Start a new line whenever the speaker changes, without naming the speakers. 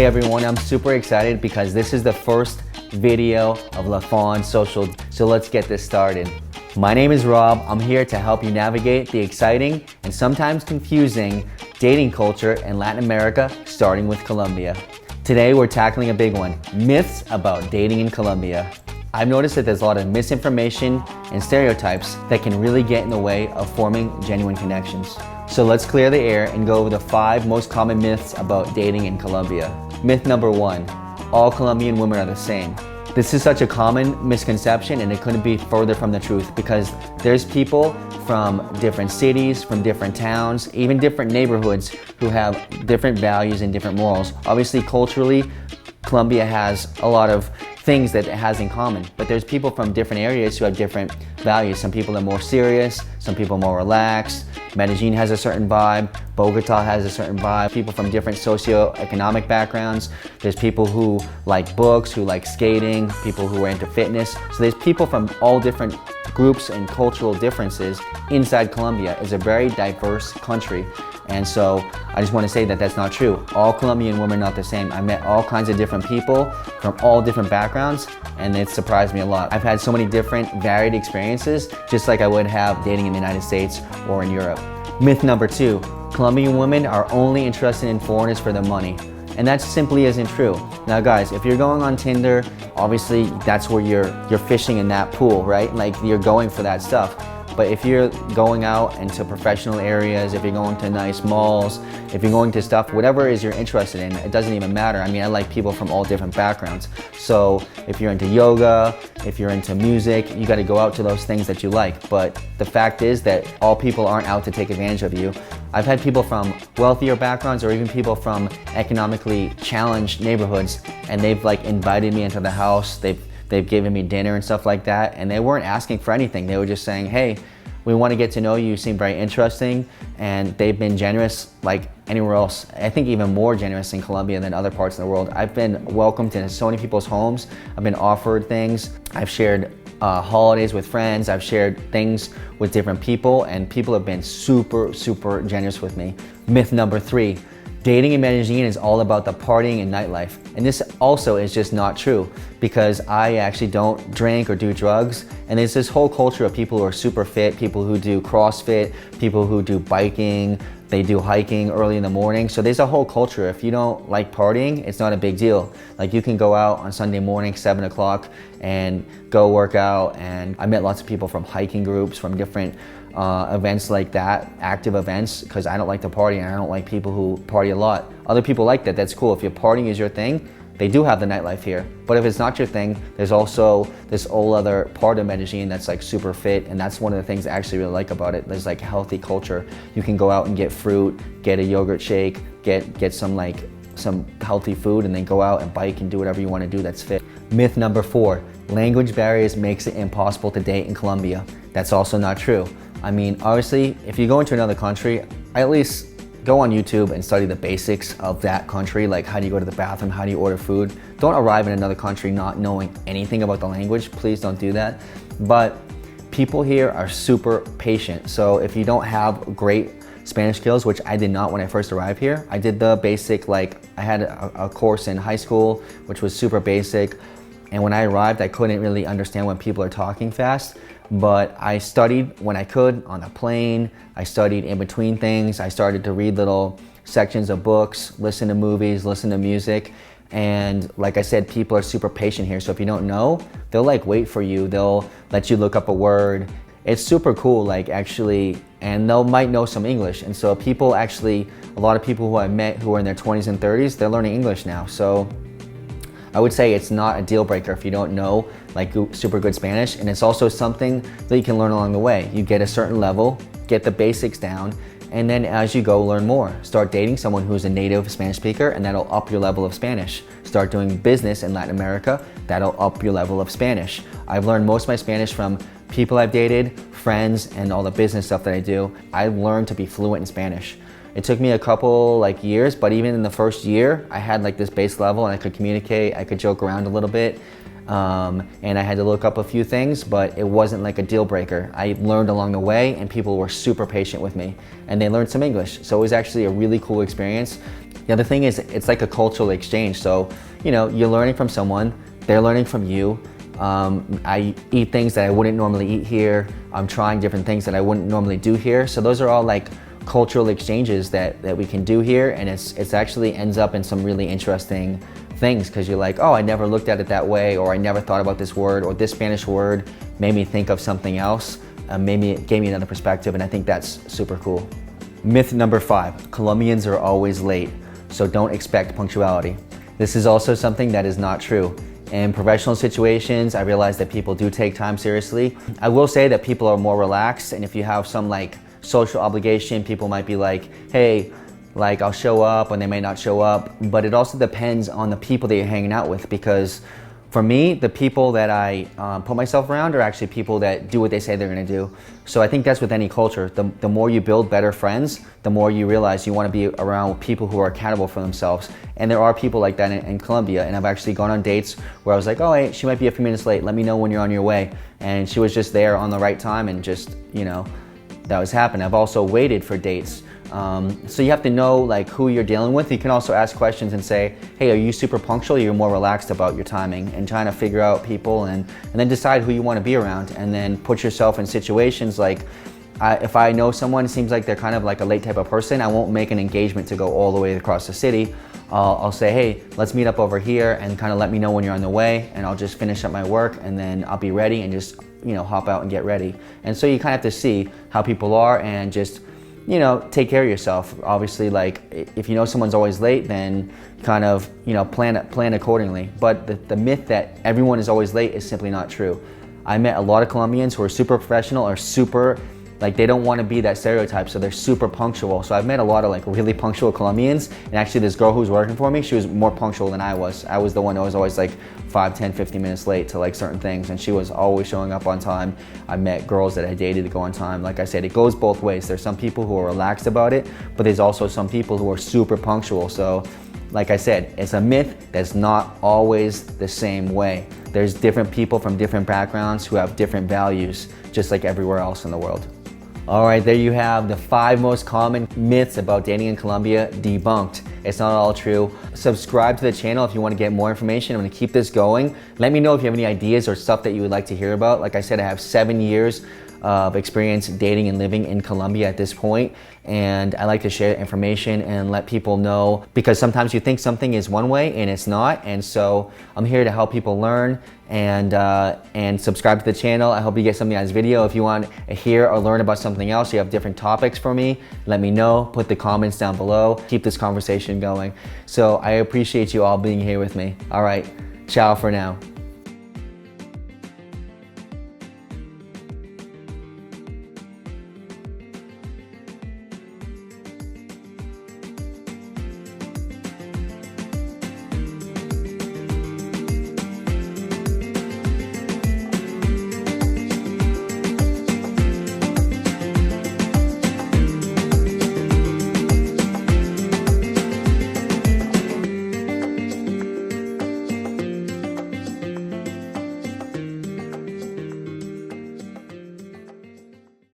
Hey everyone, I'm super excited because this is the first video of LaFawn Social, so let's get this started. My name is Rob. I'm here to help you navigate the exciting and sometimes confusing dating culture in Latin America, starting with Colombia. Today we're tackling a big one, myths about dating in Colombia. I've noticed that there's a lot of misinformation and stereotypes that can really get in the way of forming genuine connections. So let's clear the air and go over the 5 most common myths about dating in Colombia. Myth number 1, all Colombian women are the same. This is such a common misconception and it couldn't be further from the truth because there's people from different cities, from different towns, even different neighborhoods who have different values and different morals. Obviously, culturally, Colombia has a lot of things that it has in common, but there's people from different areas who have different values. Some people are more serious, some people are more relaxed. Medellin has a certain vibe, Bogota has a certain vibe. People from different socioeconomic backgrounds. There's people who like books, who like skating, people who are into fitness. So there's people from all different groups and cultural differences inside Colombia. It's a very diverse country. And so I just want to say that that's not true. All Colombian women are not the same. I met all kinds of different people from all different backgrounds and it surprised me a lot. I've had so many different varied experiences, just like I would have dating in the United States or in Europe. Myth number 2, Colombian women are only interested in foreigners for their money. And that simply isn't true. Now guys, if you're going on Tinder, obviously that's where you're fishing in that pool, right? Like you're going for that stuff. But if you're going out into professional areas, if you're going to nice malls, if you're going to stuff, whatever it is you're interested in, it doesn't even matter. I mean, I like people from all different backgrounds. So if you're into yoga, if you're into music, you gotta go out to those things that you like. But the fact is that all people aren't out to take advantage of you. I've had people from wealthier backgrounds or even people from economically challenged neighborhoods and they've like invited me into the house. They've given me dinner and stuff like that, and they weren't asking for anything. They were just saying, hey, we want to get to know you, you seem very interesting, and they've been generous like anywhere else. I think even more generous in Colombia than other parts of the world. I've been welcomed in so many people's homes. I've been offered things. I've shared holidays with friends. I've shared things with different people, and people have been super, super generous with me. Myth number 3. Dating in Medellin is all about the partying and nightlife. And this also is just not true because I actually don't drink or do drugs. And there's this whole culture of people who are super fit, people who do CrossFit, people who do biking, they do hiking early in the morning. So there's a whole culture. If you don't like partying, it's not a big deal. Like you can go out on Sunday morning, 7 o'clock and go work out. And I met lots of people from hiking groups, from different events like that, active events, because I don't like to party and I don't like people who party a lot. Other people like that, that's cool. If your partying is your thing, they do have the nightlife here. But if it's not your thing, there's also this whole other part of Medellin that's like super fit, and that's one of the things I actually really like about it. There's like healthy culture. You can go out and get fruit, get a yogurt shake, get some healthy food, and then go out and bike and do whatever you want to do that's fit. Myth number 4, language barriers makes it impossible to date in Colombia. That's also not true. I mean, obviously, if you go into another country, I at least go on YouTube and study the basics of that country, like how do you go to the bathroom, how do you order food. Don't arrive in another country not knowing anything about the language. Please don't do that. But people here are super patient. So if you don't have great Spanish skills, which I did not when I first arrived here, I did the basic, like I had a course in high school, which was super basic. And when I arrived, I couldn't really understand when people are talking fast. But I studied when I could on the plane. I studied in between things. I started to read little sections of books, listen to movies, listen to music. And like I said, people are super patient here. So if you don't know, they'll like wait for you. They'll let you look up a word. It's super cool, like actually, and might know some English. And so people actually, a lot of people who I met who are in their 20s and 30s, they're learning English now. So I would say it's not a deal breaker if you don't know like super good Spanish, and it's also something that you can learn along the way. You get a certain level, get the basics down, and then as you go, learn more. Start dating someone who's a native Spanish speaker, and that'll up your level of Spanish. Start doing business in Latin America, that'll up your level of Spanish. I've learned most of my Spanish from people I've dated, friends, and all the business stuff that I do. I learned to be fluent in Spanish. It took me a couple years, but even in the first year, I had like this base level and I could communicate, I could joke around a little bit. And I had to look up a few things, but it wasn't like a deal breaker. I learned along the way and people were super patient with me and they learned some English. So it was actually a really cool experience. The other thing is it's like a cultural exchange. So, you know, you're learning from someone, they're learning from you. I eat things that I wouldn't normally eat here. I'm trying different things that I wouldn't normally do here. So those are all like cultural exchanges that we can do here, and it's actually ends up in some really interesting things, because you're like, oh, I never looked at it that way, or I never thought about this word, or this Spanish word made me think of something else. Maybe it gave me another perspective, and I think that's super cool. Myth number 5, Colombians are always late, so don't expect punctuality. This is also something that is not true. In professional situations, I realize that people do take time seriously. I will say that people are more relaxed, and if you have some like social obligation, people might be like, hey, like I'll show up, and they may not show up. But it also depends on the people that you're hanging out with, because for me, the people that I put myself around are actually people that do what they say they're gonna do. So I think that's with any culture. The more you build better friends, the more you realize you wanna be around people who are accountable for themselves. And there are people like that in Colombia, and I've actually gone on dates where I was like, oh, hey, she might be a few minutes late, let me know when you're on your way. And she was just there on the right time, and just, you know, that was happening. I've also waited for dates. So you have to know like who you're dealing with. You can also ask questions and say, hey, are you super punctual? You're more relaxed about your timing, and trying to figure out people and then decide who you want to be around, and then put yourself in situations like, if I know someone seems like they're kind of like a late type of person, I won't make an engagement to go all the way across the city. I'll say, hey, let's meet up over here, and kind of let me know when you're on the way, and I'll just finish up my work, and then I'll be ready, and just, you know, hop out and get ready. And so you kind of have to see how people are, and just, you know, take care of yourself. Obviously, like if you know someone's always late, then kind of, you know, plan accordingly. But the myth that everyone is always late is simply not true. I met a lot of Colombians who are super professional, or super, like they don't want to be that stereotype, so they're super punctual. So I've met a lot of like really punctual Colombians, and actually this girl who was working for me, she was more punctual than I was. I was the one that was always like 5, 10, 15 minutes late to like certain things, and she was always showing up on time. I met girls that I dated to go on time. Like I said, it goes both ways. There's some people who are relaxed about it, but there's also some people who are super punctual. So like I said, it's a myth that's not always the same way. There's different people from different backgrounds who have different values, just like everywhere else in the world. All right, there you have the 5 most common myths about dating in Colombia debunked. It's not all true. Subscribe to the channel if you want to get more information. I'm going to keep this going. Let me know if you have any ideas or stuff that you would like to hear about. Like I said, I have 7 years of experience dating and living in Colombia at this point, and I like to share information and let people know, because sometimes you think something is one way and it's not. And so I'm here to help people learn, and subscribe to the channel. I hope you get something out of this video. If you want to hear or learn about something else, you have different topics for me, let me know. Put the comments down below. Keep this conversation going. So I appreciate you all being here with me. All right, ciao for now.